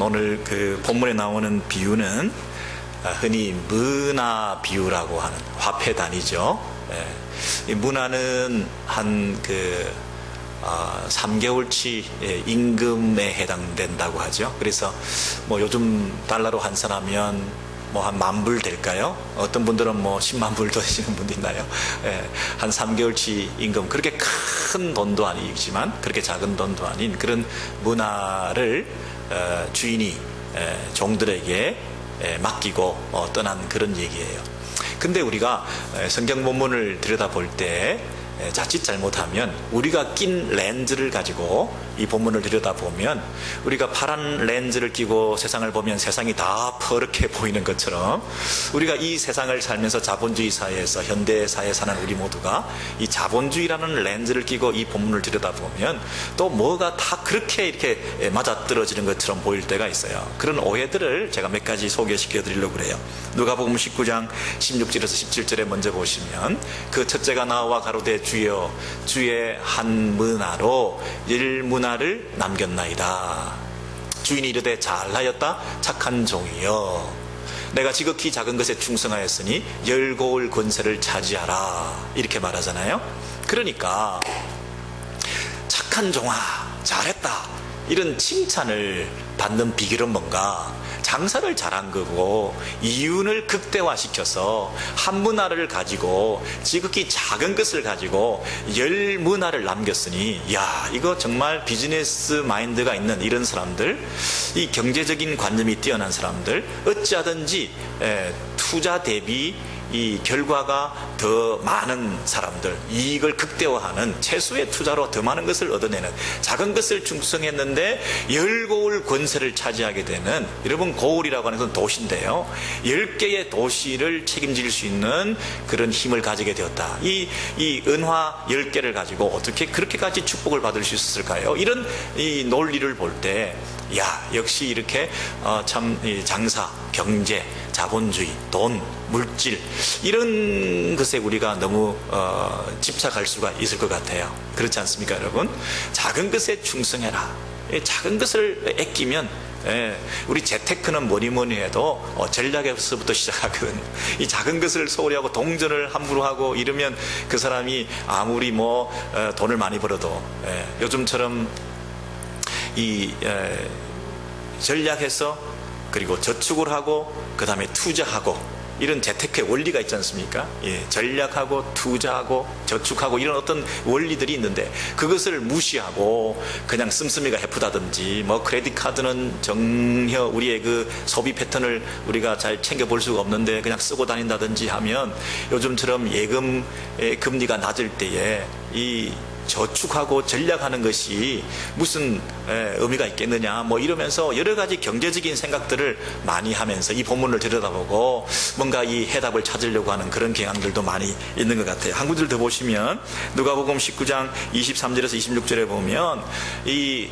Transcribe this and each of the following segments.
오늘 그 본문에 나오는 비유는 흔히 문화 비유라고 하는 화폐 단위죠. 이 문화는 한 3개월치 임금에 해당된다고 하죠. 그래서 뭐 요즘 달러로 환산하면 뭐 한 10,000불 될까요? 어떤 분들은 뭐 10만 불 되시는 분도 있나요? 한 3개월치 임금, 그렇게 큰 돈도 아니지만 그렇게 작은 돈도 아닌 그런 문화를 주인이 종들에게 맡기고 떠난 그런 얘기예요. 근데 우리가 성경 본문을 들여다볼 때 자칫 잘못하면 우리가 낀 렌즈를 가지고 이 본문을 들여다보면 우리가 파란 렌즈를 끼고 세상을 보면 세상이 다 퍼렇게 보이는 것처럼 우리가 이 세상을 살면서 자본주의 사회에서 현대사회에 사는 우리 모두가 이 자본주의라는 렌즈를 끼고 이 본문을 들여다보면 또 뭐가 다 그렇게 이렇게 맞아떨어지는 것처럼 보일 때가 있어요. 그런 오해들을 제가 몇 가지 소개시켜 드리려고 그래요. 누가복음 19장 16절에서 17절에 먼저 보시면 그 첫째가 나와 가로되 주여 주의 한 문화로 열 문화를 남겼나이다. 주인이 이르되 잘하였다 착한 종이여, 내가 지극히 작은 것에 충성하였으니 열고울 권세를 차지하라, 이렇게 말하잖아요. 그러니까 착한 종아 잘했다 이런 칭찬을 받는 비결은 뭔가, 장사를 잘한 거고 이윤을 극대화시켜서 한 문화를 가지고 지극히 작은 것을 가지고 열 문화를 남겼으니, 야 이거 정말 비즈니스 마인드가 있는 이런 사람들, 이 경제적인 관념이 뛰어난 사람들, 어찌하든지 투자 대비 이 결과가 더 많은 사람들, 이익을 극대화하는 최소의 투자로 더 많은 것을 얻어내는, 작은 것을 충성했는데 열고울 권세를 차지하게 되는, 여러분 고울이라고 하는 건 도시인데요, 10개의 도시를 책임질 수 있는 그런 힘을 가지게 되었다. 이 은화 10개를 가지고 어떻게 그렇게까지 축복을 받을 수 있었을까요? 이런 이 논리를 볼 때, 야 역시 이렇게 참 장사, 경제, 자본주의, 돈, 물질, 이런 것에 우리가 너무 집착할 수가 있을 것 같아요. 그렇지 않습니까 여러분? 작은 것에 충성해라. 작은 것을 아끼면, 우리 재테크는 뭐니 해도 전략에서부터 시작하거든요. 이 작은 것을 소홀히 하고 동전을 함부로 하고 이러면 그 사람이 아무리 돈을 많이 벌어도 요즘처럼 전략해서, 그리고 저축을 하고 그 다음에 투자하고, 이런 재테크의 원리가 있지 않습니까? 전략하고 투자하고 저축하고 이런 어떤 원리들이 있는데, 그것을 무시하고 그냥 씀씀이가 해프다든지, 크레딧 카드는 정혀 우리의 그 소비 패턴을 우리가 잘 챙겨볼 수가 없는데 그냥 쓰고 다닌다든지 하면, 요즘처럼 예금 금리가 낮을 때에 이 저축하고 전략하는 것이 무슨 의미가 있겠느냐 이러면서 여러 가지 경제적인 생각들을 많이 하면서 이 본문을 들여다보고 뭔가 이 해답을 찾으려고 하는 그런 경향들도 많이 있는 것 같아요. 한 구절 더 보시면 누가복음 19장 23절에서 26절에 보면 이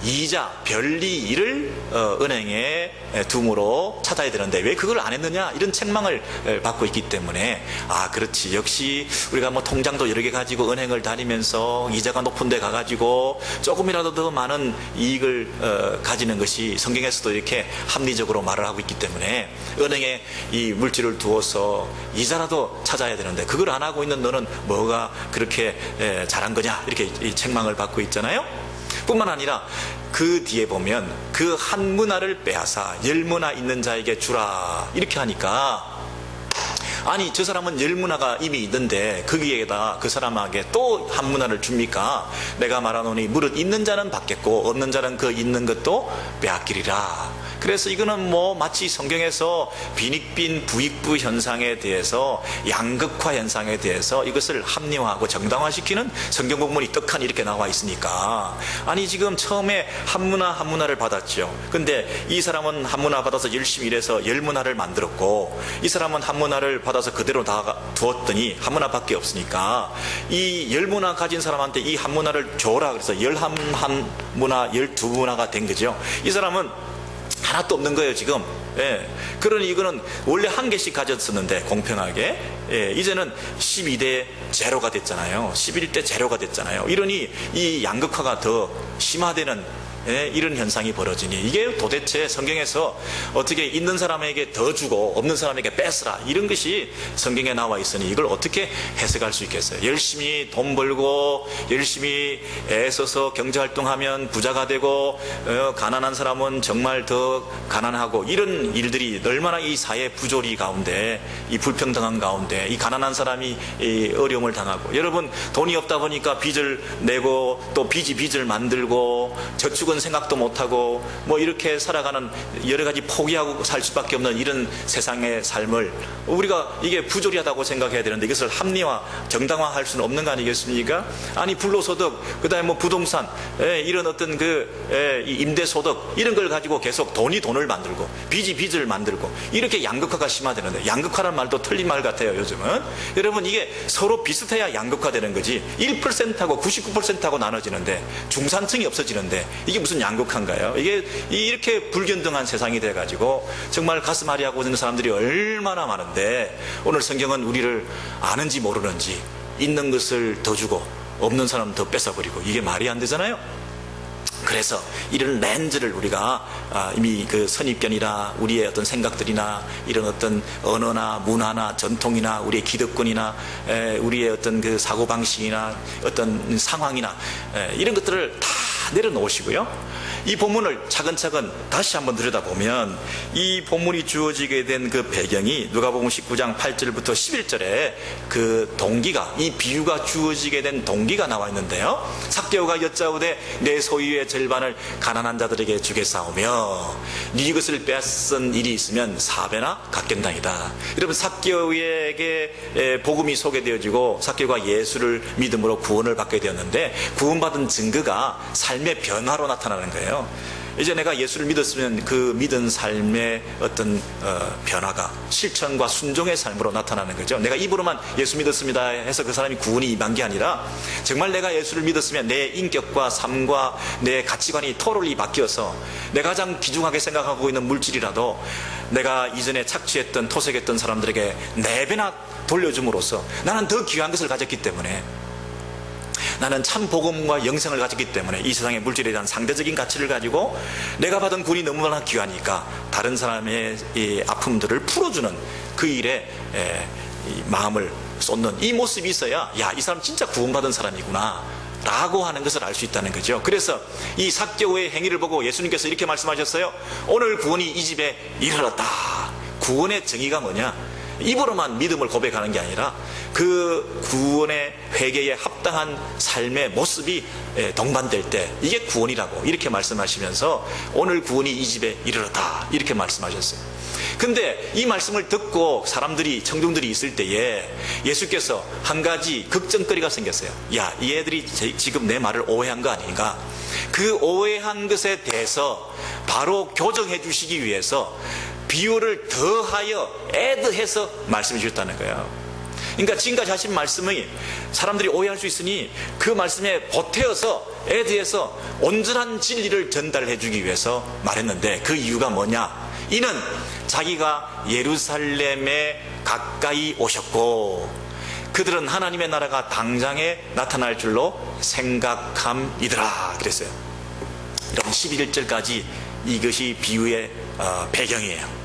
이자, 별리를 은행에 둠으로 찾아야 되는데 왜 그걸 안 했느냐, 이런 책망을 받고 있기 때문에, 그렇지, 역시 우리가 통장도 여러 개 가지고 은행을 다니면서 이자가 높은 데 가가지고 조금이라도 더 많은 이익을 가지는 것이 성경에서도 이렇게 합리적으로 말을 하고 있기 때문에 은행에 이 물질을 두어서 이자라도 찾아야 되는데 그걸 안 하고 있는 너는 뭐가 그렇게 잘한 거냐, 이렇게 책망을 받고 있잖아요. 뿐만 아니라 그 뒤에 보면 그 한 문화를 빼앗아 열 문화 있는 자에게 주라, 이렇게 하니까, 아니 저 사람은 열 문화가 이미 있는데 거기에다 그 사람에게 또 한 문화를 줍니까? 내가 말하노니 무릇 있는 자는 받겠고 없는 자는 그 있는 것도 빼앗기리라. 그래서 이거는 마치 성경에서 빈익빈 부익부 현상에 대해서, 양극화 현상에 대해서 이것을 합리화하고 정당화시키는 성경 본문이 떡하니 이렇게 나와 있으니까, 아니 지금 처음에 한 문화를 받았죠. 근데 이 사람은 한 문화 받아서 열심히 일해서 열 문화를 만들었고, 이 사람은 한 문화를 받아서 그대로 두었더니 한 문화밖에 없으니까 이 열 문화 가진 사람한테 이 한 문화를 줘라 그래서 열한 문화, 12문화가 된 거죠. 이 사람은 하나도 없는 거예요 지금. 그러니 이거는 원래 한 개씩 가졌었는데 공평하게, 이제는 12대 제로가 됐잖아요. 11대 제로가 됐잖아요. 이러니 이 양극화가 더 심화되는 이런 현상이 벌어지니 이게 도대체 성경에서 어떻게 있는 사람에게 더 주고 없는 사람에게 뺏으라 이런 것이 성경에 나와 있으니 이걸 어떻게 해석할 수 있겠어요? 열심히 돈 벌고 열심히 애써서 경제활동하면 부자가 되고 가난한 사람은 정말 더 가난하고 이런 일들이 얼마나 이 사회 부조리 가운데 이 불평등한 가운데 이 가난한 사람이 이 어려움을 당하고 여러분 돈이 없다 보니까 빚을 내고 또 빚이 빚을 만들고 저축은 생각도 못하고 뭐 이렇게 살아가는 여러 가지 포기하고 살 수밖에 없는 이런 세상의 삶을 우리가 이게 부조리하다고 생각해야 되는데 이것을 합리화 정당화할 수는 없는 거 아니겠습니까? 아니 불로소득 그다음에 뭐 부동산 이런 어떤 이 임대소득 이런 걸 가지고 계속 돈이 돈을 만들고 빚이 빚을 만들고 이렇게 양극화가 심화되는데 양극화란 말도 틀린 말 같아요 요즘은. 여러분 이게 서로 비슷해야 양극화되는 거지 1%하고 99%하고 나눠지는데 중산층이 없어지는데 이게 무슨 양극화인가요? 이게 이렇게 불균등한 세상이 돼가지고 정말 가슴 아리하고 있는 사람들이 얼마나 많은데 오늘 성경은 우리를 아는지 모르는지 있는 것을 더 주고 없는 사람 더 뺏어버리고 이게 말이 안 되잖아요. 그래서 이런 렌즈를 우리가 이미 그 선입견이나 우리의 어떤 생각들이나 이런 어떤 언어나 문화나 전통이나 우리의 기득권이나 우리의 어떤 그 사고방식이나 어떤 상황이나 이런 것들을 다 내려놓으시고요. 이 본문을 차근차근 다시 한번 들여다보면 이 본문이 주어지게 된 그 배경이 누가복음 19장 8절부터 11절에 그 동기가 이 비유가 주어지게 된 동기가 나와 있는데요. 삭개오가 여짜오되 내 소유의 절반을 가난한 자들에게 주겠사오며 네 이것을 빼앗은 일이 있으면 4배나 갚겠나이다. 여러분 삭개오에게 복음이 소개되어지고 삭개오가 예수를 믿음으로 구원을 받게 되었는데 구원받은 증거가 삶의 변화로 나타나는 거예요. 이제 내가 예수를 믿었으면 그 믿은 삶의 어떤 변화가 실천과 순종의 삶으로 나타나는 거죠. 내가 입으로만 예수 믿었습니다 해서 그 사람이 구원이 임한 게 아니라 정말 내가 예수를 믿었으면 내 인격과 삶과 내 가치관이 토럴리 바뀌어서 내가 가장 귀중하게 생각하고 있는 물질이라도 내가 이전에 착취했던 토색했던 사람들에게 4배나 돌려줌으로써 나는 더 귀한 것을 가졌기 때문에 나는 참 복음과 영생을 가졌기 때문에 이 세상의 물질에 대한 상대적인 가치를 가지고 내가 받은 구원이 너무나 귀하니까 다른 사람의 이 아픔들을 풀어주는 그 일에 이 마음을 쏟는 이 모습이 있어야 야, 이 사람 진짜 구원받은 사람이구나 라고 하는 것을 알 수 있다는 거죠. 그래서 이 삭개오의 행위를 보고 예수님께서 이렇게 말씀하셨어요. 오늘 구원이 이 집에 이르렀다. 구원의 정의가 뭐냐? 입으로만 믿음을 고백하는 게 아니라 그 구원의 회개에 합당한 삶의 모습이 동반될 때 이게 구원이라고 이렇게 말씀하시면서 오늘 구원이 이 집에 이르렀다 이렇게 말씀하셨어요. 근데 이 말씀을 듣고 사람들이 청중들이 있을 때에 예수께서 한 가지 걱정거리가 생겼어요. 야, 이 애들이 지금 내 말을 오해한 거 아닌가? 그 오해한 것에 대해서 바로 교정해 주시기 위해서 비유를 더하여 애드해서 말씀해 주셨다는 거예요. 그러니까 지금까지 하신 말씀이 사람들이 오해할 수 있으니 그 말씀에 보태어서 애드해서 온전한 진리를 전달해 주기 위해서 말했는데 그 이유가 뭐냐? 이는 자기가 예루살렘에 가까이 오셨고 그들은 하나님의 나라가 당장에 나타날 줄로 생각함이더라 그랬어요. 여러분 11절까지 이것이 비유의 배경이에요.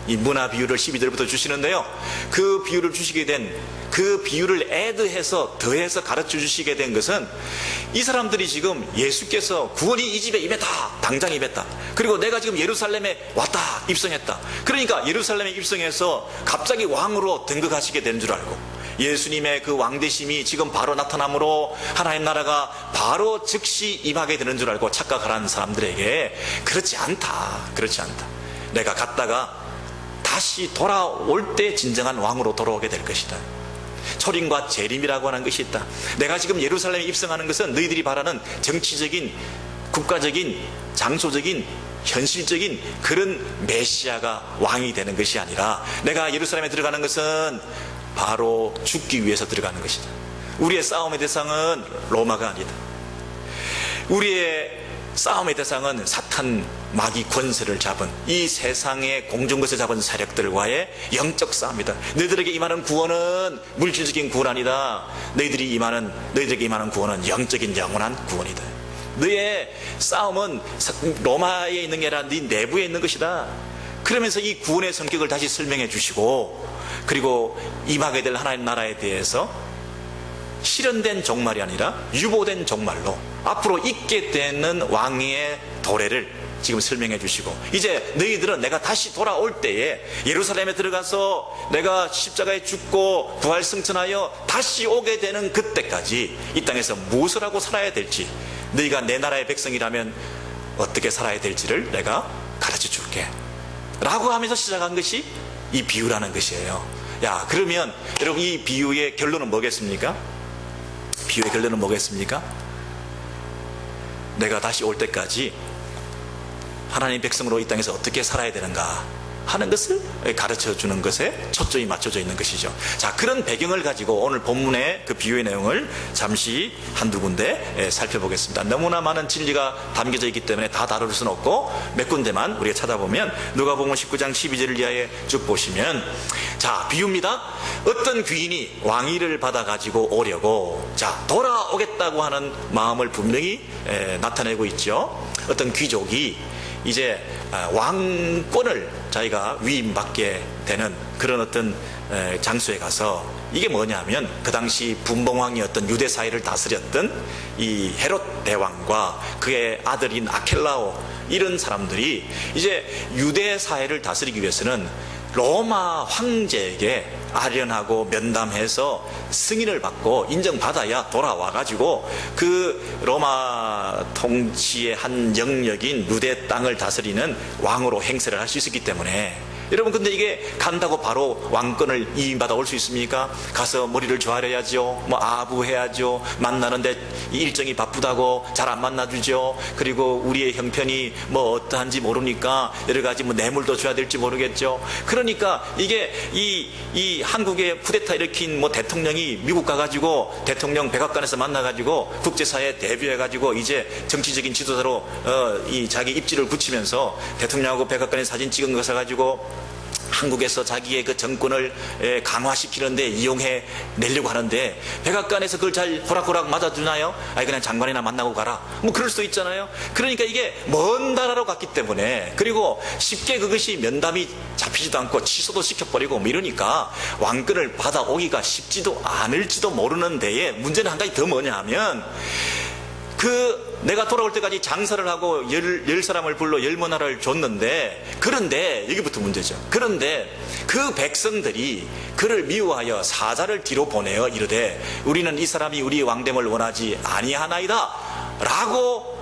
이 문화 비유를 12절부터 주시는데요. 그 비유를 주시게 된 그 비유를 애드해서 더해서 가르쳐 주시게 된 것은 이 사람들이 지금 예수께서 구원이 이 집에 임했다. 당장 임했다. 그리고 내가 지금 예루살렘에 왔다. 입성했다. 그러니까 예루살렘에 입성해서 갑자기 왕으로 등극하시게 되는 줄 알고 예수님의 그 왕되심이 지금 바로 나타남으로 하나님 나라가 바로 즉시 임하게 되는 줄 알고 착각하는 사람들에게 그렇지 않다. 그렇지 않다. 내가 갔다가 다시 돌아올 때 진정한 왕으로 돌아오게 될 것이다. 초림과 재림이라고 하는 것이 있다. 내가 지금 예루살렘에 입성하는 것은 너희들이 바라는 정치적인, 국가적인, 장소적인, 현실적인 그런 메시아가 왕이 되는 것이 아니라 내가 예루살렘에 들어가는 것은 바로 죽기 위해서 들어가는 것이다. 우리의 싸움의 대상은 로마가 아니다. 우리의 싸움의 대상은 사탄 마귀 권세를 잡은 이 세상의 공중것을 잡은 세력들과의 영적 싸움이다. 너희들에게 임하는 구원은 물질적인 구원 아니다. 너희들에게 임하는 구원은 영적인 영원한 구원이다. 너의 싸움은 로마에 있는 게 아니라 네 내부에 있는 것이다. 그러면서 이 구원의 성격을 다시 설명해 주시고, 그리고 임하게 될 하나님 나라에 대해서 실현된 종말이 아니라 유보된 종말로 앞으로 있게 되는 왕의 도래를 지금 설명해 주시고, 이제 너희들은 내가 다시 돌아올 때에 예루살렘에 들어가서 내가 십자가에 죽고 부활 승천하여 다시 오게 되는 그때까지 이 땅에서 무엇을 하고 살아야 될지, 너희가 내 나라의 백성이라면 어떻게 살아야 될지를 내가 가르쳐 줄게 라고 하면서 시작한 것이 이 비유라는 것이에요. 야, 그러면 여러분, 이 비유의 결론은 뭐겠습니까? 비유의 결론은 뭐겠습니까? 내가 다시 올 때까지 하나님 백성으로 이 땅에서 어떻게 살아야 되는가 하는 것을 가르쳐 주는 것에 초점이 맞춰져 있는 것이죠. 자, 그런 배경을 가지고 오늘 본문의 그 비유의 내용을 잠시 한두 군데 살펴보겠습니다. 너무나 많은 진리가 담겨져 있기 때문에 다 다룰 수는 없고 몇 군데만 우리가 찾아보면, 누가복음 19장 12절을 이하에 쭉 보시면, 자, 비유입니다. 어떤 귀인이 왕위를 받아 가지고 오려고 돌아오겠다고 하는 마음을 분명히 나타내고 있죠. 어떤 귀족이 이제 왕권을 자기가 위임받게 되는 그런 어떤 장소에 가서, 이게 뭐냐면 그 당시 분봉왕이었던 유대 사회를 다스렸던 이 헤롯 대왕과 그의 아들인 아켈라오, 이런 사람들이 이제 유대 사회를 다스리기 위해서는 로마 황제에게 아련하고 면담해서 승인을 받고 인정받아야 돌아와가지고 그 로마 통치의 한 영역인 유대 땅을 다스리는 왕으로 행세를 할 수 있었기 때문에, 여러분, 근데 이게 간다고 바로 왕권을 이임받아 올 수 있습니까? 가서 머리를 조아려야죠, 뭐 아부해야죠, 만나는데 일정이 바쁘다고 잘 안 만나주죠, 그리고 우리의 형편이 뭐 어떠한지 모르니까 여러 가지 뭐 뇌물도 줘야 될지 모르겠죠. 그러니까 이게 이 한국에 쿠데타 일으킨 뭐 대통령이 미국 가가지고 대통령 백악관에서 만나가지고 국제사회에 대비해가지고 이제 정치적인 지도자로 이 자기 입지를 붙이면서 대통령하고 백악관에 사진 찍은 거 사가지고 한국에서 자기의 그 정권을 강화시키는데 이용해 내려고 하는데, 백악관에서 그걸 잘 호락호락 맞아주나요? 아니, 그냥 장관이나 만나고 가라, 뭐 그럴 수도 있잖아요. 그러니까 이게 먼 나라로 갔기 때문에, 그리고 쉽게 그것이 면담이 잡히지도 않고 취소도 시켜버리고 뭐 이러니까 왕권을 받아오기가 쉽지도 않을지도 모르는 데에, 문제는 한 가지 더 뭐냐 하면, 내가 돌아올 때까지 장사를 하고 열 사람을 불러 열문화를 줬는데, 그런데 여기부터 문제죠. 그런데 그 백성들이 그를 미워하여 사자를 뒤로 보내어 이르되, 우리는 이 사람이 우리의 왕됨을 원하지 아니하나이다 라고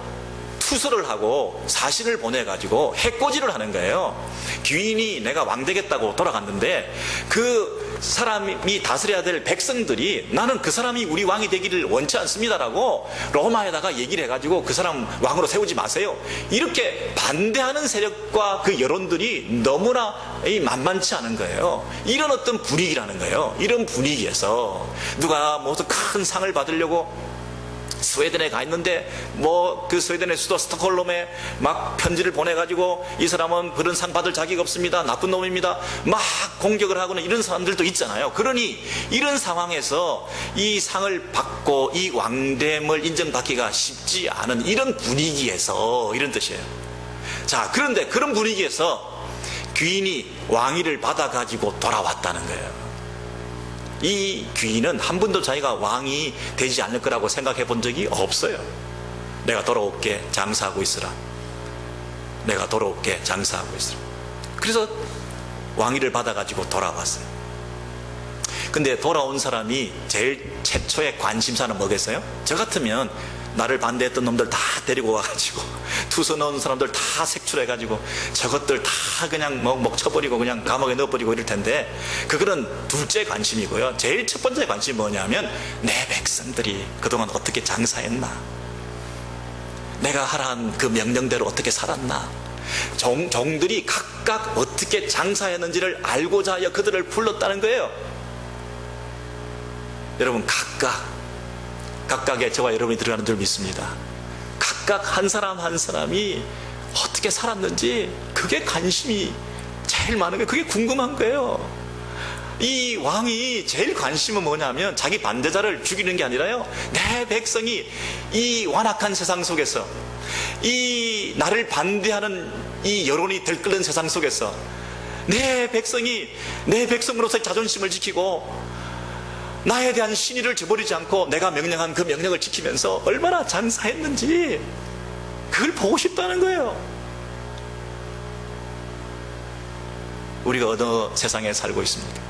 투서를 하고 사신을 보내가지고 해코지를 하는 거예요. 귀인이 내가 왕 되겠다고 돌아갔는데, 그 사람이 다스려야 될 백성들이 나는 그 사람이 우리 왕이 되기를 원치 않습니다라고 로마에다가 얘기를 해가지고 그 사람 왕으로 세우지 마세요, 이렇게 반대하는 세력과 그 여론들이 너무나 만만치 않은 거예요. 이런 어떤 분위기라는 거예요. 이런 분위기에서 누가 무슨 큰 상을 받으려고 스웨덴에 가 있는데, 뭐 그 스웨덴의 수도 스톡홀름에 막 편지를 보내가지고 이 사람은 그런 상 받을 자격 없습니다, 나쁜 놈입니다, 막 공격을 하고는 이런 사람들도 있잖아요. 그러니 이런 상황에서 이 상을 받고 이 왕됨을 인정받기가 쉽지 않은 이런 분위기에서, 이런 뜻이에요. 자, 그런데 그런 분위기에서 귀인이 왕위를 받아가지고 돌아왔다는 거예요. 이 귀인은 한 번도 자기가 왕이 되지 않을 거라고 생각해 본 적이 없어요. 내가 돌아올게, 장사하고 있으라. 내가 돌아올게, 장사하고 있으라. 그래서 왕위를 받아가지고 돌아왔어요. 근데 돌아온 사람이 제일 최초의 관심사는 뭐겠어요? 저 같으면 나를 반대했던 놈들 다 데리고 와가지고 투서 넣은 사람들 다 색출해가지고 저것들 다 그냥 목 쳐버리고 그냥 감옥에 넣어버리고 이럴 텐데, 그거는 둘째 관심이고요. 제일 첫 번째 관심이 뭐냐면, 내 백성들이 그동안 어떻게 장사했나, 내가 하라는 그 명령대로 어떻게 살았나, 종들이 각각 어떻게 장사했는지를 알고자 하여 그들을 불렀다는 거예요. 여러분, 각각의 저와 여러분이 들어가는 줄 믿습니다. 각각 한 사람 한 사람이 어떻게 살았는지 그게 관심이 제일 많은 거예요. 그게 궁금한 거예요. 이 왕이 제일 관심은 뭐냐면 자기 반대자를 죽이는 게 아니라요, 내 백성이 이 완악한 세상 속에서, 이 나를 반대하는 이 여론이 들끓는 세상 속에서 내 백성이 내 백성으로서의 자존심을 지키고 나에 대한 신의를 저버리지 않고 내가 명령한 그 명령을 지키면서 얼마나 장사했는지 그걸 보고 싶다는 거예요. 우리가 어느 세상에 살고 있습니까?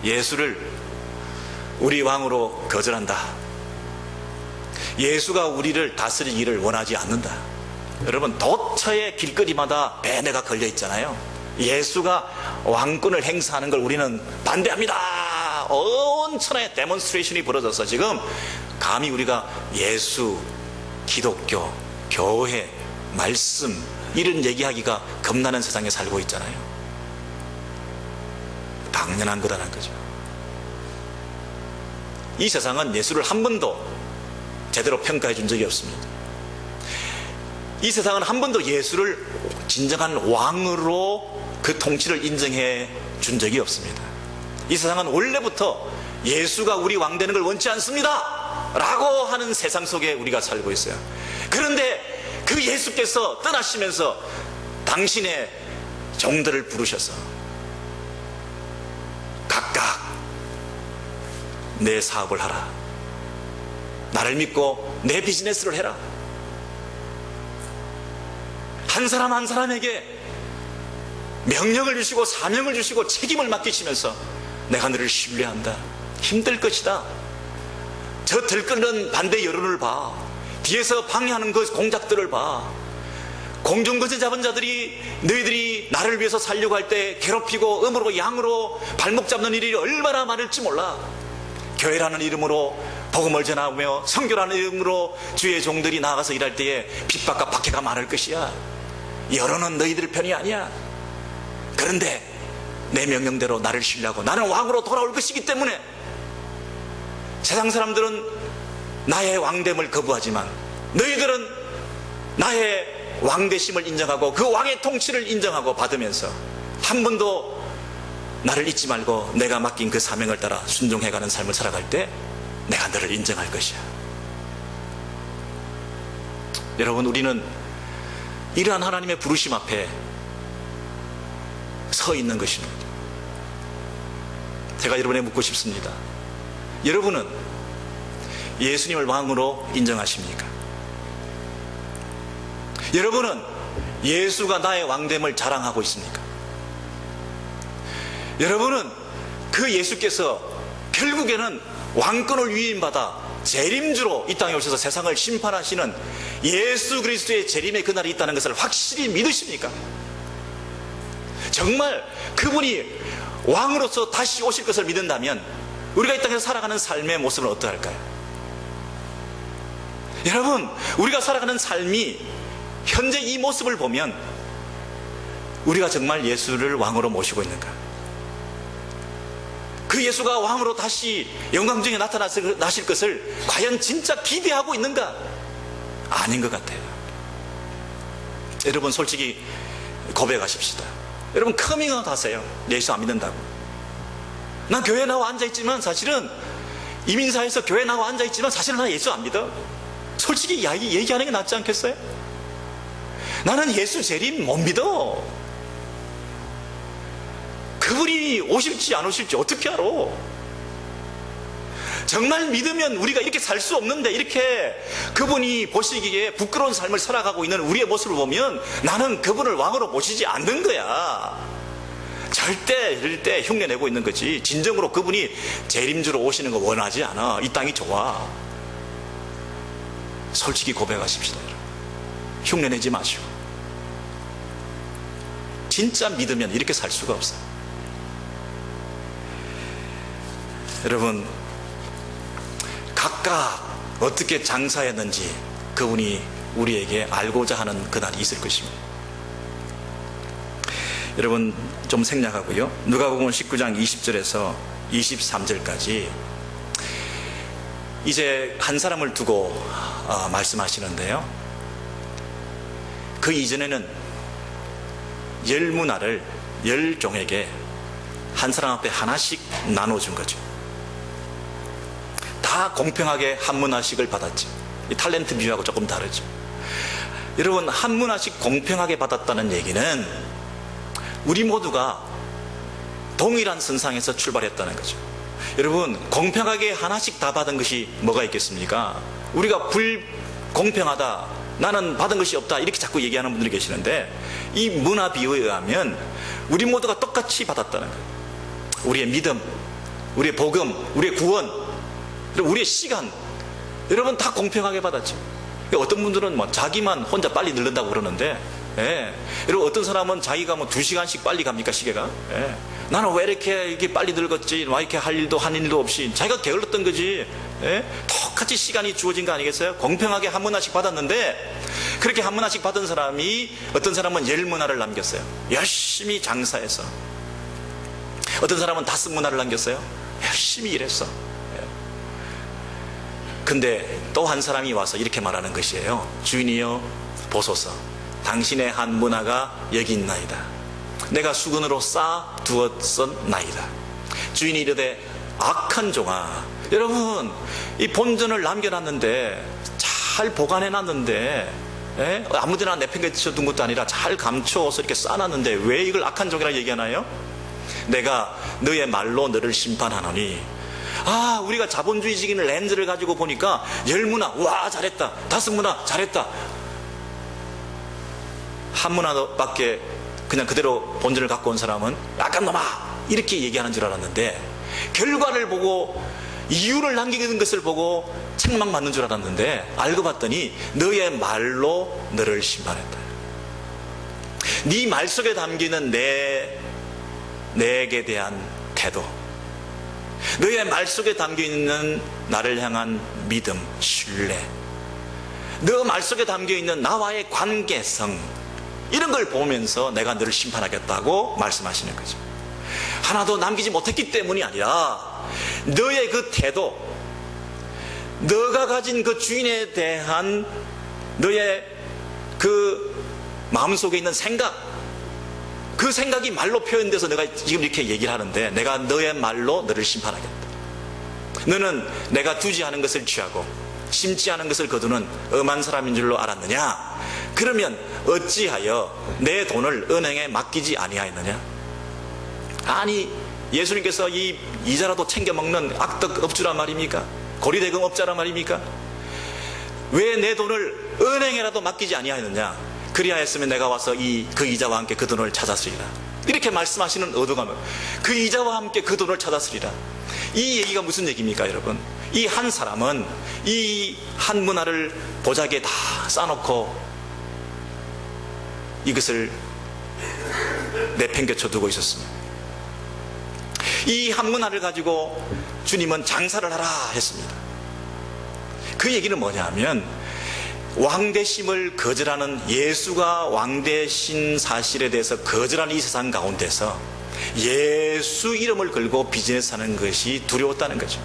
예수를 우리 왕으로 거절한다. 예수가 우리를 다스리기를 원하지 않는다. 여러분, 도처의 길거리마다 배내가 걸려 있잖아요. 예수가 왕권을 행사하는 걸 우리는 반대합니다. 온 천하의 데몬스트레이션이 벌어져서 지금 감히 우리가 예수, 기독교, 교회, 말씀 이런 얘기하기가 겁나는 세상에 살고 있잖아요. 당연한 거라는 거죠. 이 세상은 예수를 한 번도 제대로 평가해 준 적이 없습니다. 이 세상은 한 번도 예수를 진정한 왕으로 그 통치를 인정해 준 적이 없습니다. 이 세상은 원래부터 예수가 우리 왕 되는 걸 원치 않습니다 라고 하는 세상 속에 우리가 살고 있어요. 그런데 그 예수께서 떠나시면서 당신의 종들을 부르셔서 각각 내 사업을 하라, 나를 믿고 내 비즈니스를 해라, 한 사람 한 사람에게 명령을 주시고 사명을 주시고 책임을 맡기시면서 내가 너를 신뢰한다. 힘들 것이다. 저 들끓는 반대 여론을 봐. 뒤에서 방해하는 그 공작들을 봐. 공중거지 잡은 자들이 너희들이 나를 위해서 살려고 할 때 괴롭히고 음으로 양으로 발목 잡는 일이 얼마나 많을지 몰라. 교회라는 이름으로 복음을 전하며 선교라는 이름으로 주의 종들이 나가서 일할 때에 핍박과 박해가 많을 것이야. 여론은 너희들 편이 아니야. 그런데 내 명령대로 나를 신뢰하고 나는 왕으로 돌아올 것이기 때문에 세상 사람들은 나의 왕됨을 거부하지만 너희들은 나의 왕되심을 인정하고 그 왕의 통치를 인정하고 받으면서 한 번도 나를 잊지 말고 내가 맡긴 그 사명을 따라 순종해가는 삶을 살아갈 때 내가 너를 인정할 것이야. 여러분, 우리는 이러한 하나님의 부르심 앞에 서 있는 것입니다. 제가 여러분에게 묻고 싶습니다. 여러분은 예수님을 왕으로 인정하십니까? 여러분은 예수가 나의 왕됨을 자랑하고 있습니까? 여러분은 그 예수께서 결국에는 왕권을 위임받아 재림주로 이 땅에 오셔서 세상을 심판하시는 예수 그리스도의 재림의 그날이 있다는 것을 확실히 믿으십니까? 정말 그분이 왕으로서 다시 오실 것을 믿는다면 우리가 이 땅에서 살아가는 삶의 모습은 어떠할까요? 여러분, 우리가 살아가는 삶이 현재 이 모습을 보면 우리가 정말 예수를 왕으로 모시고 있는가? 그 예수가 왕으로 다시 영광 중에 나타나실 것을 과연 진짜 기대하고 있는가? 아닌 것 같아요. 여러분, 솔직히 고백하십시다. 여러분, 커밍아웃 하세요. 예수 안 믿는다고. 난 교회 나와 앉아있지만 사실은 이민사에서 교회 나와 앉아있지만 사실은 나 예수 안 믿어. 솔직히 얘기하는 게 낫지 않겠어요? 나는 예수 재림 못 믿어. 그분이 오실지 안 오실지 어떻게 알아? 정말 믿으면 우리가 이렇게 살 수 없는데 이렇게 그분이 보시기에 부끄러운 삶을 살아가고 있는 우리의 모습을 보면 나는 그분을 왕으로 모시지 않는 거야. 절대 흉내내고 있는 거지. 진정으로 그분이 재림주로 오시는 거 원하지 않아. 이 땅이 좋아. 솔직히 고백하십시다. 흉내내지 마시고. 진짜 믿으면 이렇게 살 수가 없어요. 여러분, 각각 어떻게 장사했는지 그분이 우리에게 알고자 하는 그날이 있을 것입니다. 여러분, 좀 생략하고요. 누가복음 19장 20절에서 23절까지 이제 한 사람을 두고 말씀하시는데요. 그 이전에는 10문화를 10종에게 한 사람 앞에 하나씩 나눠준 거죠. 다 공평하게 한 문화씩을 받았죠. 이 탤런트 비유하고 조금 다르죠. 여러분, 한 문화씩 공평하게 받았다는 얘기는 우리 모두가 동일한 선상에서 출발했다는 거죠. 여러분, 공평하게 하나씩 다 받은 것이 뭐가 있겠습니까? 우리가 불공평하다, 나는 받은 것이 없다, 이렇게 자꾸 얘기하는 분들이 계시는데, 이 문화 비유에 의하면 우리 모두가 똑같이 받았다는 거예요. 우리의 믿음, 우리의 복음, 우리의 구원, 우리의 시간, 여러분 다 공평하게 받았죠. 어떤 분들은 뭐 자기만 혼자 빨리 늙는다고 그러는데, 여러분 어떤 사람은 자기가 뭐 2시간씩 빨리 갑니까, 시계가? 나는 왜 이렇게 빨리 늙었지? 왜 이렇게 할 일도 한 일도 없이? 자기가 게을렀던 거지. 똑같이 시간이 주어진 거 아니겠어요? 공평하게 한 문화씩 받았는데, 그렇게 한 문화씩 받은 사람이, 어떤 사람은 10문화를 남겼어요. 열심히 장사해서. 어떤 사람은 5문화를 남겼어요. 열심히 일했어. 근데 또 한 사람이 와서 이렇게 말하는 것이에요. 주인이여, 보소서. 당신의 한 문화가 여기 있나이다. 내가 수건으로 쌓아 두었었나이다. 주인이 이르되, 악한 종아. 여러분, 이 본전을 남겨놨는데, 잘 보관해놨는데, 아무데나 내팽개쳐 둔 것도 아니라 잘 감춰서 이렇게 쌓아놨는데 왜 이걸 악한 종이라 얘기하나요? 내가 너의 말로 너를 심판하노니. 우리가 자본주의적인 렌즈를 가지고 보니까 10문화, 와 잘했다. 5문화 잘했다. 한 문화밖에 그냥 그대로 본전을 갖고 온 사람은 약간 놈아, 이렇게 얘기하는 줄 알았는데, 결과를 보고 이유를 남기는 것을 보고 책망 맞는 줄 알았는데, 알고 봤더니 너의 말로 너를 심판했다. 네 말 속에 담기는 내게 대한 태도, 너의 말 속에 담겨있는 나를 향한 믿음, 신뢰, 너 말 속에 담겨있는 나와의 관계성, 이런 걸 보면서 내가 너를 심판하겠다고 말씀하시는 거죠. 하나도 남기지 못했기 때문이 아니라 너의 그 태도, 너가 가진 그 주인에 대한 너의 그 마음속에 있는 생각, 그 생각이 말로 표현돼서 내가 지금 이렇게 얘기를 하는데, 내가 너의 말로 너를 심판하겠다. 너는 내가 두지 않은 것을 취하고 심지 않은 것을 거두는 엄한 사람인 줄로 알았느냐? 그러면 어찌하여 내 돈을 은행에 맡기지 아니하였느냐? 아니, 예수님께서 이 이자라도 챙겨 먹는 악덕 업주란 말입니까? 고리대금 업자란 말입니까? 왜 내 돈을 은행에라도 맡기지 아니하였느냐? 그리하였으면 내가 와서 그 이자와 함께 그 돈을 찾았으리라. 이렇게 말씀하시는 의도가 그 이자와 함께 그 돈을 찾았으리라. 이 얘기가 무슨 얘기입니까, 여러분? 이 한 사람은 이 한 문화를 보자기에 다 싸놓고 이것을 내팽개쳐 두고 있었습니다. 이 한 문화를 가지고 주님은 장사를 하라 했습니다. 그 얘기는 뭐냐 하면, 왕되심을 거절하는, 예수가 왕되신 사실에 대해서 거절하는 이 세상 가운데서 예수 이름을 걸고 비즈니스 하는 것이 두려웠다는 거죠.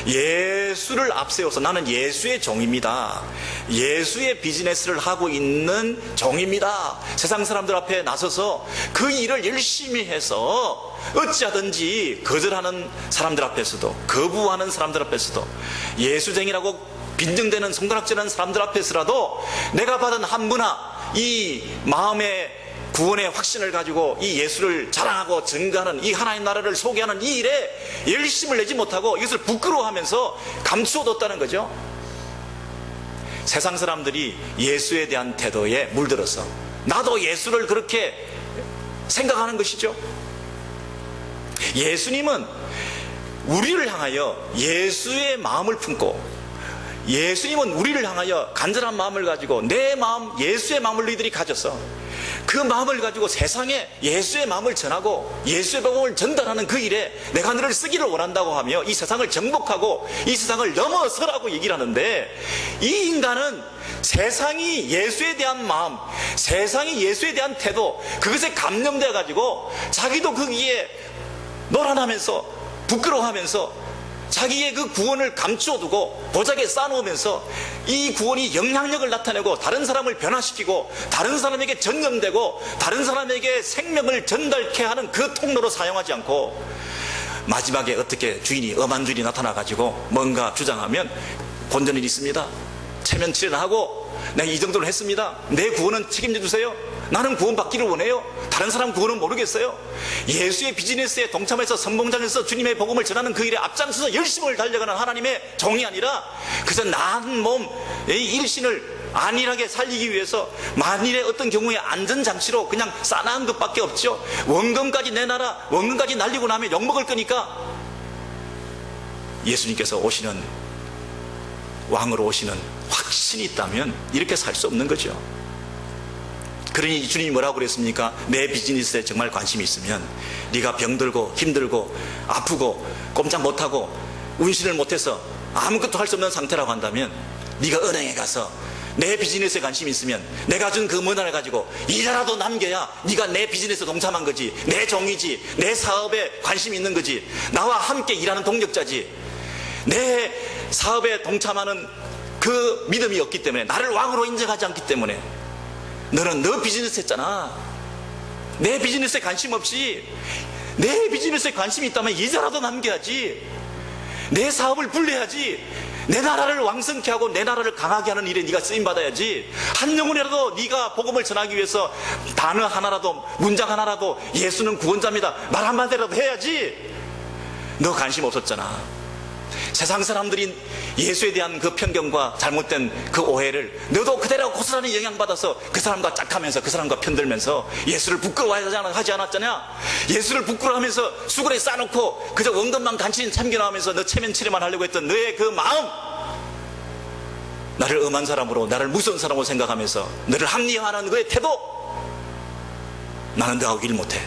예수를 앞세워서 나는 예수의 종입니다, 예수의 비즈니스를 하고 있는 종입니다, 세상 사람들 앞에 나서서 그 일을 열심히 해서 어찌하든지 거절하는 사람들 앞에서도, 거부하는 사람들 앞에서도, 예수쟁이라고 빈정대는 손가락질하는 사람들 앞에서라도 내가 받은 한 문화, 이 마음의 구원의 확신을 가지고 이 예수를 자랑하고 증거하는, 이 하나님 나라를 소개하는 이 일에 열심을 내지 못하고 이것을 부끄러워하면서 감추어뒀다는 거죠. 세상 사람들이 예수에 대한 태도에 물들어서 나도 예수를 그렇게 생각하는 것이죠. 예수님은 우리를 향하여 예수의 마음을 품고, 예수님은 우리를 향하여 간절한 마음을 가지고, 내 마음, 예수의 마음을 너희들이 가졌어, 그 마음을 가지고 세상에 예수의 마음을 전하고 예수의 복음을 전달하는 그 일에 내가 너를 쓰기를 원한다고 하며 이 세상을 정복하고 이 세상을 넘어서라고 얘기를 하는데, 이 인간은 세상이 예수에 대한 마음, 세상이 예수에 대한 태도, 그것에 감염되어 가지고 자기도 거기에 노란하면서 부끄러워하면서 자기의 그 구원을 감추어두고 보자기에 쌓아놓으면서 이 구원이 영향력을 나타내고 다른 사람을 변화시키고 다른 사람에게 전염되고 다른 사람에게 생명을 전달케 하는 그 통로로 사용하지 않고 마지막에 어떻게 주인이 엄한 주인이 나타나가지고 뭔가 주장하면 본전이 있습니다, 체면 치레하고 내가 이 정도는 했습니다, 내 구원은 책임져 주세요, 나는 구원받기를 원해요, 다른 사람 구원은 모르겠어요. 예수의 비즈니스에 동참해서 선봉장에서 주님의 복음을 전하는 그 일에 앞장서서 열심을 달려가는 하나님의 종이 아니라 그저 나은 몸의 일신을 안일하게 살리기 위해서 만일의 어떤 경우에 안전장치로 그냥 싸나운 것밖에 없죠. 원금까지 내놔라, 원금까지 날리고 나면 욕먹을 거니까. 예수님께서 오시는, 왕으로 오시는 확신이 있다면 이렇게 살 수 없는 거죠. 그러니 주님이 뭐라고 그랬습니까? 내 비즈니스에 정말 관심이 있으면 네가 병들고 힘들고 아프고 꼼짝 못하고 운신을 못해서 아무것도 할 수 없는 상태라고 한다면 네가 은행에 가서 내 비즈니스에 관심이 있으면 내가 준 그 문화를 가지고 이자라도 남겨야 네가 내 비즈니스에 동참한 거지, 내 종이지, 내 사업에 관심이 있는 거지, 나와 함께 일하는 동력자지. 내 사업에 동참하는 그 믿음이 없기 때문에, 나를 왕으로 인정하지 않기 때문에 너는 너 비즈니스 했잖아. 내 비즈니스에 관심 없이 내 비즈니스에 관심이 있다면 이자라도 남겨야지, 내 사업을 불려야지, 내 나라를 왕성케 하고 내 나라를 강하게 하는 일에 네가 쓰임받아야지. 한 영혼이라도 네가 복음을 전하기 위해서 단어 하나라도, 문장 하나라도 예수는 구원자입니다 말 한마디라도 해야지. 너 관심 없었잖아. 세상 사람들이 예수에 대한 그 편견과 잘못된 그 오해를 너도 그대로 고스란히 영향받아서 그 사람과 짝하면서 그 사람과 편들면서 예수를 부끄러워하지 않았잖냐. 예수를 부끄러워하면서 수그레 싸놓고 그저 원금만 간신히 참겨나오면서 너 체면치레만 하려고 했던 너의 그 마음, 나를 엄한 사람으로, 나를 무서운 사람으로 생각하면서 너를 합리화하는 그의 태도, 나는 너하고 일 못해,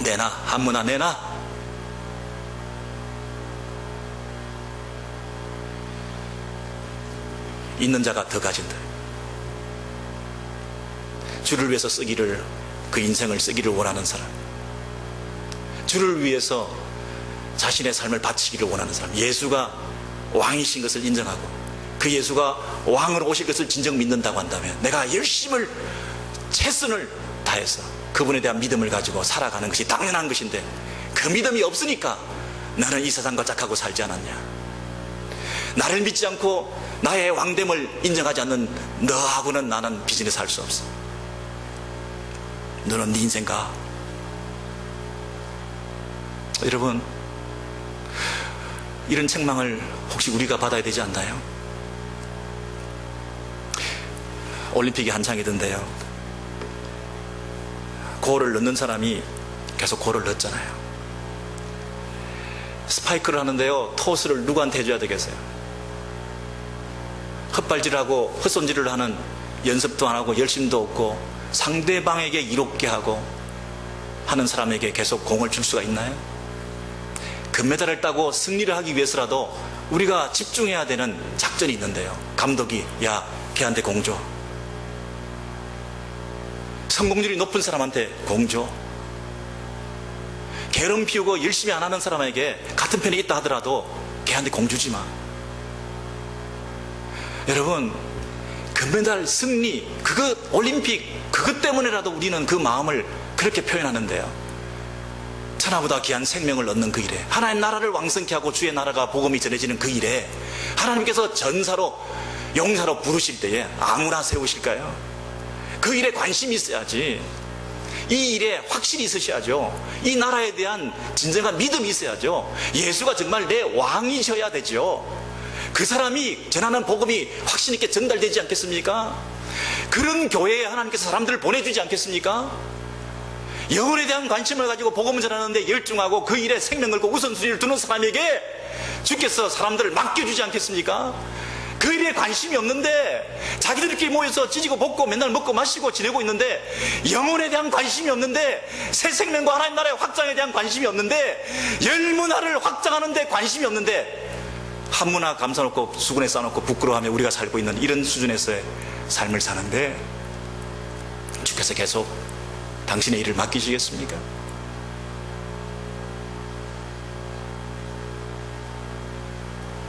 내놔, 한문화 내놔. 있는 자가 더 가진다. 주를 위해서 쓰기를, 그 인생을 쓰기를 원하는 사람, 주를 위해서 자신의 삶을 바치기를 원하는 사람, 예수가 왕이신 것을 인정하고 그 예수가 왕으로 오실 것을 진정 믿는다고 한다면 내가 열심을, 최선을 다해서 그분에 대한 믿음을 가지고 살아가는 것이 당연한 것인데, 그 믿음이 없으니까 나는 이 세상과 짝하고 살지 않았냐. 나를 믿지 않고 나의 왕됨을 인정하지 않는 너하고는 나는 비즈니스 할 수 없어. 너는 네 인생 가. 여러분, 이런 책망을 혹시 우리가 받아야 되지 않나요? 올림픽이 한창이던데요, 골을 넣는 사람이 계속 골을 넣었잖아요. 스파이크를 하는데요, 토스를 누구한테 해줘야 되겠어요? 헛발질하고 헛손질을 하는, 연습도 안 하고 열심도 없고 상대방에게 이롭게 하고 하는 사람에게 계속 공을 줄 수가 있나요? 금메달을 따고 승리를 하기 위해서라도 우리가 집중해야 되는 작전이 있는데요, 감독이 야 걔한테 공 줘, 성공률이 높은 사람한테 공 줘, 게으름 피우고 열심히 안 하는 사람에게 같은 편에 있다 하더라도 걔한테 공 주지 마. 여러분, 금메달 승리, 그거 올림픽, 그것 때문에라도 우리는 그 마음을 그렇게 표현하는데요, 천하보다 귀한 생명을 얻는 그 일에, 하나님 나라를 왕성케 하고 주의 나라가 복음이 전해지는 그 일에 하나님께서 전사로, 용사로 부르실 때에 아무나 세우실까요? 그 일에 관심이 있어야지. 이 일에 확실히 있으셔야죠. 이 나라에 대한 진정한 믿음이 있어야죠. 예수가 정말 내 왕이셔야 되죠. 그 사람이 전하는 복음이 확신 있게 전달되지 않겠습니까? 그런 교회에 하나님께서 사람들을 보내주지 않겠습니까? 영혼에 대한 관심을 가지고 복음을 전하는데 열중하고 그 일에 생명 걸고 우선순위를 두는 사람에게 주께서 사람들을 맡겨주지 않겠습니까? 그 일에 관심이 없는데 자기들끼리 모여서 찢고 볶고 맨날 먹고 마시고 지내고 있는데, 영혼에 대한 관심이 없는데, 새 생명과 하나님 나라의 확장에 대한 관심이 없는데, 열문화를 확장하는 데 관심이 없는데, 한문화 감싸놓고 수군에 쌓아놓고 부끄러워하며 우리가 살고 있는 이런 수준에서의 삶을 사는데 주께서 계속 당신의 일을 맡기시겠습니까?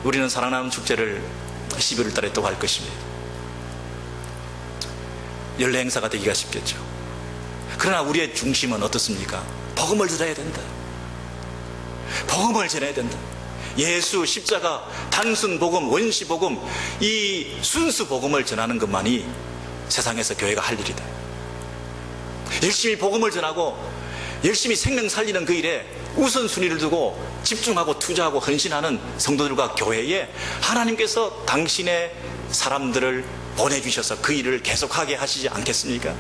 우리는 사랑나눔 축제를 11월 달에 또 할 것입니다. 연례 행사가 되기가 쉽겠죠. 그러나 우리의 중심은 어떻습니까? 복음을 전해야 된다. 복음을 전해야 된다. 예수, 십자가, 단순 복음, 원시 복음, 이 순수 복음을 전하는 것만이 세상에서 교회가 할 일이다. 열심히 복음을 전하고 열심히 생명 살리는 그 일에 우선순위를 두고 집중하고 투자하고 헌신하는 성도들과 교회에 하나님께서 당신의 사람들을 보내주셔서 그 일을 계속하게 하시지 않겠습니까?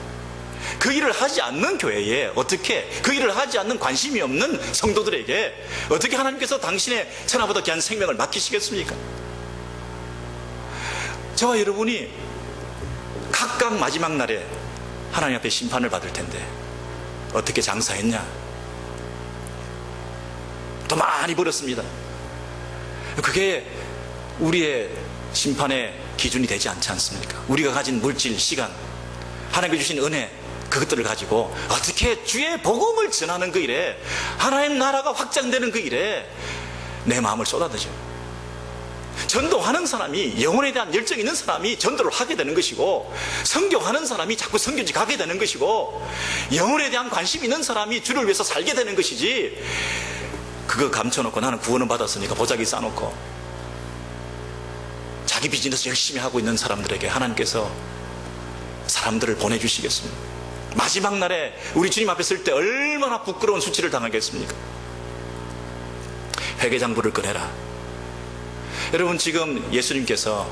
그 일을 하지 않는 교회에 어떻게, 그 일을 하지 않는 관심이 없는 성도들에게 어떻게 하나님께서 당신의 천하보다 귀한 생명을 맡기시겠습니까? 저와 여러분이 각각 마지막 날에 하나님 앞에 심판을 받을 텐데 어떻게 장사했냐? 또 많이 벌었습니다. 그게 우리의 심판의 기준이 되지 않지 않습니까? 우리가 가진 물질, 시간, 하나님께 주신 은혜, 그것들을 가지고 어떻게 주의 복음을 전하는 그 일에, 하나님 나라가 확장되는 그 일에 내 마음을 쏟아드죠. 전도하는 사람이, 영혼에 대한 열정이 있는 사람이 전도를 하게 되는 것이고, 선교하는 사람이 자꾸 선교지 가게 되는 것이고, 영혼에 대한 관심이 있는 사람이 주를 위해서 살게 되는 것이지, 그거 감춰놓고 나는 구원은 받았으니까 보자기 싸놓고 자기 비즈니스 열심히 하고 있는 사람들에게 하나님께서 사람들을 보내주시겠습니다. 마지막 날에 우리 주님 앞에 설 때 얼마나 부끄러운 수치를 당하겠습니까? 회계장부를 꺼내라. 여러분, 지금 예수님께서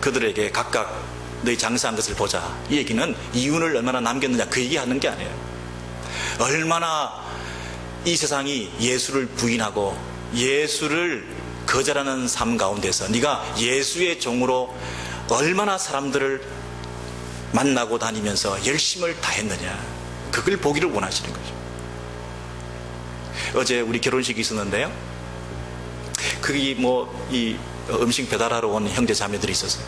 그들에게 각각 너희 장사한 것을 보자, 이 얘기는 이윤을 얼마나 남겼느냐 그 얘기하는 게 아니에요. 얼마나 이 세상이 예수를 부인하고 예수를 거절하는 삶 가운데서 네가 예수의 종으로 얼마나 사람들을 만나고 다니면서 열심을 다했느냐, 그걸 보기를 원하시는 거죠. 어제 우리 결혼식이 있었는데요, 그게 이 음식 배달하러 온 형제 자매들이 있었어요.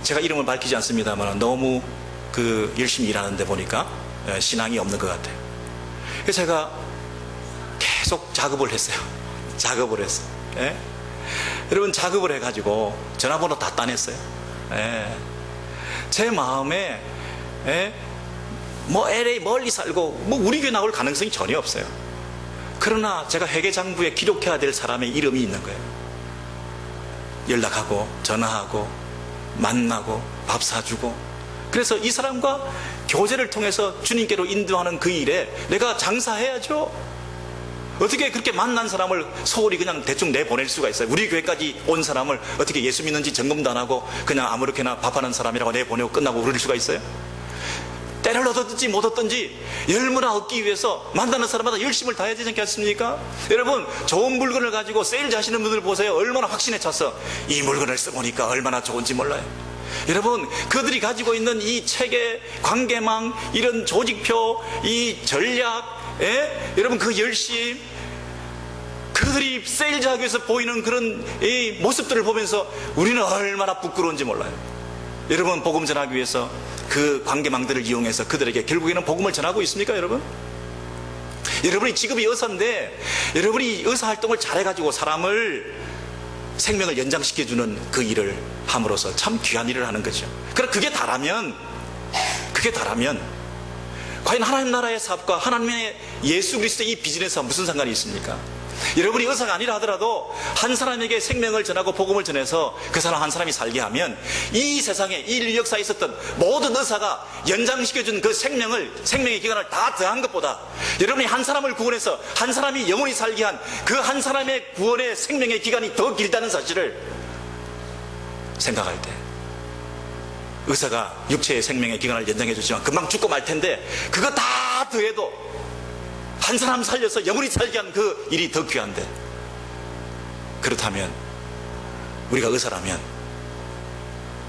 제가 이름을 밝히지 않습니다만 너무 열심히 일하는데 보니까 신앙이 없는 것 같아요. 그래서 제가 계속 작업을 했어요. 작업을 했어요. 예? 여러분, 작업을 해가지고 전화번호 다 따냈어요. 예. 제 마음에 LA 멀리 살고 우리 교회 나올 가능성이 전혀 없어요. 그러나 제가 회계장부에 기록해야 될 사람의 이름이 있는 거예요. 연락하고 전화하고 만나고 밥 사주고, 그래서 이 사람과 교제를 통해서 주님께로 인도하는 그 일에 내가 장사해야죠. 어떻게 그렇게 만난 사람을 소홀히 그냥 대충 내보낼 수가 있어요? 우리 교회까지 온 사람을 어떻게 예수 믿는지 점검도 안 하고 그냥 아무렇게나 밥하는 사람이라고 내보내고 끝나고 그럴 수가 있어요? 때를 얻었든지 못 얻든지 열무나 얻기 위해서 만나는 사람마다 열심을 다해야 되지 않겠습니까? 여러분, 좋은 물건을 가지고 세일즈 하시는 분들 보세요. 얼마나 확신에 찼어. 이 물건을 써보니까 얼마나 좋은지 몰라요. 여러분, 그들이 가지고 있는 이 체계, 관계망, 이런 조직표, 이 전략, 여러분 그 열심, 그들이 세일즈하기 위해서 보이는 그런 이 모습들을 보면서 우리는 얼마나 부끄러운지 몰라요. 여러분, 복음 전하기 위해서 그 관계망들을 이용해서 그들에게 결국에는 복음을 전하고 있습니까, 여러분? 여러분이 직업이 의사인데 여러분이 의사활동을 잘해가지고 사람을, 생명을 연장시켜주는 그 일을 함으로써 참 귀한 일을 하는 거죠. 그럼 그게 다라면 과연 하나님 나라의 사업과 하나님의 예수 그리스도의 이 비즈니스와 무슨 상관이 있습니까? 여러분이 의사가 아니라 하더라도 한 사람에게 생명을 전하고 복음을 전해서 그 사람 한 사람이 살게 하면 이 세상에, 이 인류 역사에 있었던 모든 의사가 연장시켜준 그 생명의 기간을 다 더한 것보다 여러분이 한 사람을 구원해서 한 사람이 영원히 살게 한 그 한 사람의 구원의 생명의 기간이 더 길다는 사실을 생각할 때, 의사가 육체의 생명의 기간을 연장해 주지만 금방 죽고 말 텐데 그거 다 더해도 한 사람 살려서 영원히 살게 한 그 일이 더 귀한데, 그렇다면 우리가 의사라면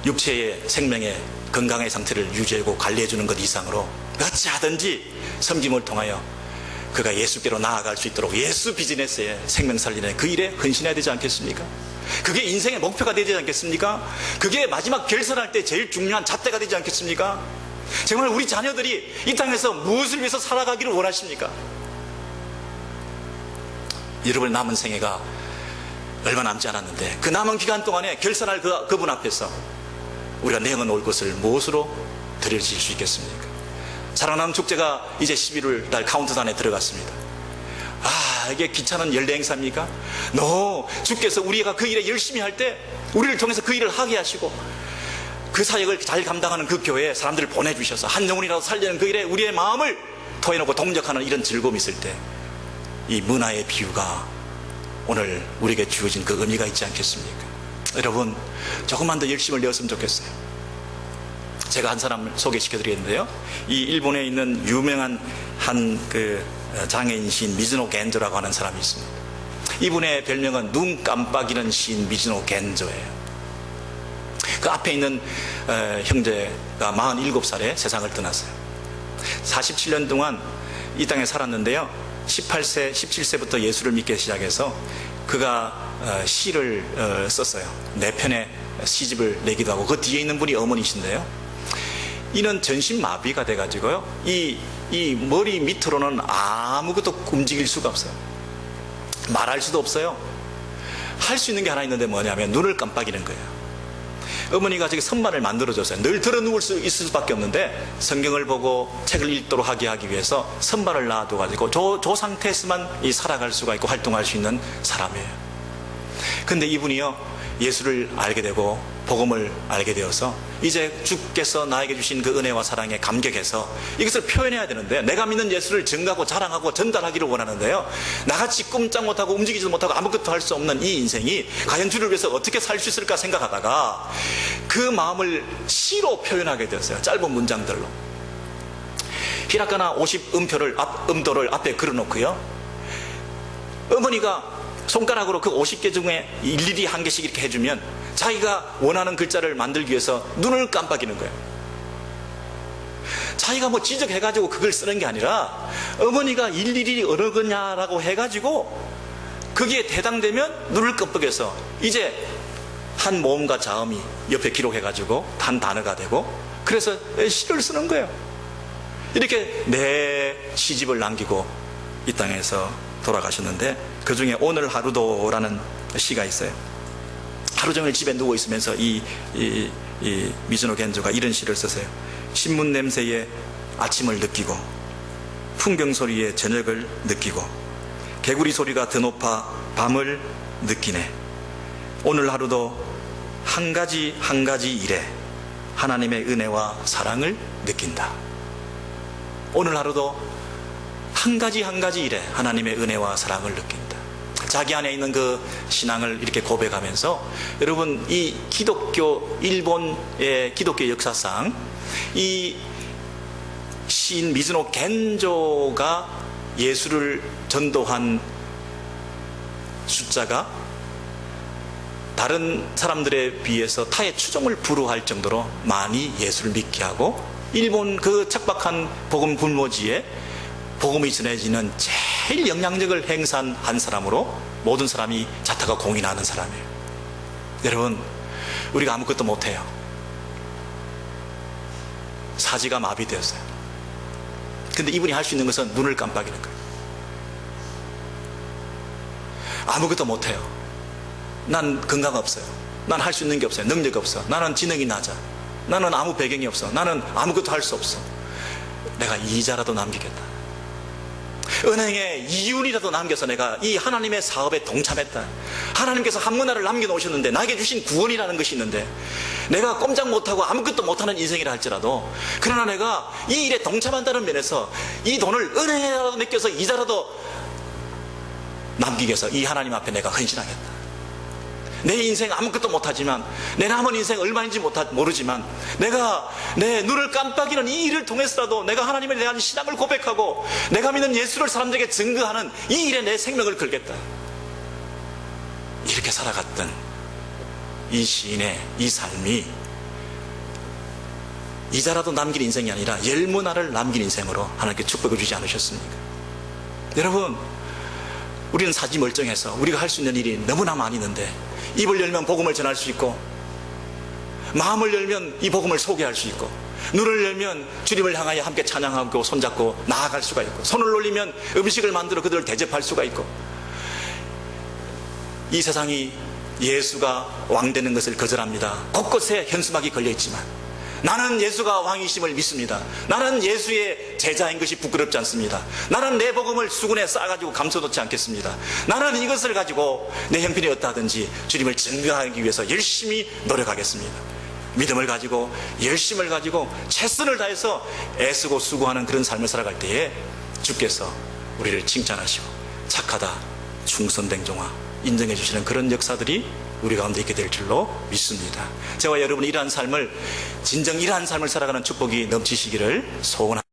육체의 생명의 건강의 상태를 유지하고 관리해 주는 것 이상으로 어찌하든지 섬김을 통하여 그가 예수께로 나아갈 수 있도록 예수 비즈니스에 생명 살리는 그 일에 헌신해야 되지 않겠습니까? 그게 인생의 목표가 되지 않겠습니까? 그게 마지막 결선할 때 제일 중요한 잣대가 되지 않겠습니까? 정말 우리 자녀들이 이 땅에서 무엇을 위해서 살아가기를 원하십니까? 여러분의 남은 생애가 얼마 남지 않았는데 그 남은 기간 동안에 결산할 그분 앞에서 우리가 내어놓은 올 것을 무엇으로 드려질 수 있겠습니까? 사랑하는 축제가 이제 11월 달 카운트다운에 들어갔습니다. 이게 귀찮은 연례 행사입니까? 주께서 우리가 그 일에 열심히 할 때 우리를 통해서 그 일을 하게 하시고 그 사역을 잘 감당하는 그 교회에 사람들을 보내주셔서 한 영혼이라도 살리는 그 일에 우리의 마음을 토해놓고 동력하는 이런 즐거움이 있을 때 이 문화의 비유가 오늘 우리에게 주어진 그 의미가 있지 않겠습니까? 여러분, 조금만 더 열심을 내었으면 좋겠어요. 제가 한 사람을 소개시켜드리겠는데요, 이 일본에 있는 유명한 한 그 장애인 시인 미즈노 겐조라고 하는 사람이 있습니다. 이분의 별명은 눈 깜빡이는 시인 미즈노 겐조예요. 그 앞에 있는 형제가 47살에 세상을 떠났어요. 47년 동안 이 땅에 살았는데요, 18세, 17세부터 예수를 믿기 시작해서 그가 시를 썼어요. 4편의 시집을 내기도 하고, 그 뒤에 있는 분이 어머니신데요, 이는 전신마비가 돼가지고요, 이 머리 밑으로는 아무것도 움직일 수가 없어요. 말할 수도 없어요. 할 수 있는 게 하나 있는데 뭐냐면 눈을 깜빡이는 거예요. 어머니가 저기 선반을 만들어줬어요. 늘 들어 누울 수 있을 수밖에 없는데 성경을 보고 책을 읽도록 하기 위해서 선반을 놔둬가지고 저 상태에서만 살아갈 수가 있고 활동할 수 있는 사람이에요. 근데 이분이요, 예수를 알게 되고 복음을 알게 되어서 이제 주께서 나에게 주신 그 은혜와 사랑에 감격해서 이것을 표현해야 되는데, 내가 믿는 예수를 증거하고 자랑하고 전달하기를 원하는데요, 나같이 꼼짝 못하고 움직이지도 못하고 아무것도 할 수 없는 이 인생이 과연 주를 위해서 어떻게 살 수 있을까 생각하다가 그 마음을 시로 표현하게 되었어요. 짧은 문장들로. 히라가나 50음표를 음도를 앞에 걸어놓고요, 어머니가 손가락으로 그 50개 중에 일일이 한 개씩 이렇게 해주면 자기가 원하는 글자를 만들기 위해서 눈을 깜빡이는 거예요. 자기가 뭐 지적해가지고 그걸 쓰는 게 아니라 어머니가 일일이 어느 거냐라고 해가지고 거기에 해당되면 눈을 깜빡여서 이제 한 모음과 자음이 옆에 기록해가지고 한 단어가 되고, 그래서 시를 쓰는 거예요. 이렇게 네 시집을 남기고 이 땅에서 돌아가셨는데, 그 중에 오늘 하루도라는 시가 있어요. 하루 종일 집에 누워 있으면서 이 미즈노 겐조가 이런 시를 썼어요. 신문 냄새에 아침을 느끼고, 풍경 소리에 저녁을 느끼고, 개구리 소리가 더 높아 밤을 느끼네. 오늘 하루도 한 가지 한 가지 일에 하나님의 은혜와 사랑을 느낀다. 오늘 하루도 한 가지 한 가지 일에 하나님의 은혜와 사랑을 느낀다. 자기 안에 있는 그 신앙을 이렇게 고백하면서, 여러분, 이 기독교, 일본의 기독교 역사상 이 시인 미즈노 겐조가 예수를 전도한 숫자가 다른 사람들에 비해서 타의 추종을 불허할 정도로 많이 예수를 믿게 하고, 일본 그 척박한 복음 불모지에 복음이 전해지는 제일 영향력을 행사한 한 사람으로 모든 사람이 자타가 공인하는 사람이에요. 여러분, 우리가 아무것도 못해요. 사지가 마비되었어요. 근데 이분이 할 수 있는 것은 눈을 깜빡이는 거예요. 아무것도 못해요. 난 건강 없어요. 난 할 수 있는 게 없어요. 능력이 없어. 나는 지능이 낮아. 나는 아무 배경이 없어. 나는 아무것도 할 수 없어. 내가 이자라도 남기겠다. 은행에 이윤이라도 남겨서 내가 이 하나님의 사업에 동참했다. 하나님께서 한 문화를 남겨놓으셨는데, 나에게 주신 구원이라는 것이 있는데, 내가 꼼짝 못하고 아무것도 못하는 인생이라 할지라도, 그러나 내가 이 일에 동참한다는 면에서 이 돈을 은행에라도 맡겨서 이자라도 남기기 위해서 이 하나님 앞에 내가 헌신하겠다. 내 인생 아무것도 못하지만, 내 남은 인생 얼마인지 모르지만, 내가 내 눈을 깜빡이는 이 일을 통해서라도 내가 하나님에 대한 신앙을 고백하고 내가 믿는 예수를 사람들에게 증거하는 이 일에 내 생명을 걸겠다. 이렇게 살아갔던 이 시인의 이 삶이 이자라도 남긴 인생이 아니라 열문화를 남긴 인생으로 하나님께 축복을 주지 않으셨습니까? 여러분, 우리는 사지 멀쩡해서 우리가 할 수 있는 일이 너무나 많이 있는데, 입을 열면 복음을 전할 수 있고, 마음을 열면 이 복음을 소개할 수 있고, 눈을 열면 주님을 향하여 함께 찬양하고 손잡고 나아갈 수가 있고, 손을 올리면 음식을 만들어 그들을 대접할 수가 있고, 이 세상이 예수가 왕 되는 것을 거절합니다. 곳곳에 현수막이 걸려 있지만 나는 예수가 왕이심을 믿습니다. 나는 예수의 제자인 것이 부끄럽지 않습니다. 나는 내 복음을 수군에 싸가지고 감춰놓지 않겠습니다. 나는 이것을 가지고 내 형편이 어떠하든지 주님을 증거하기 위해서 열심히 노력하겠습니다. 믿음을 가지고 열심을 가지고 최선을 다해서 애쓰고 수고하는 그런 삶을 살아갈 때에 주께서 우리를 칭찬하시고 착하다, 충성된 종아 인정해 주시는 그런 역사들이 우리 가운데 있게 될 줄로 믿습니다. 저와 여러분이 이러한 삶을 진정 이러한 삶을 살아가는 축복이 넘치시기를 소원합니다.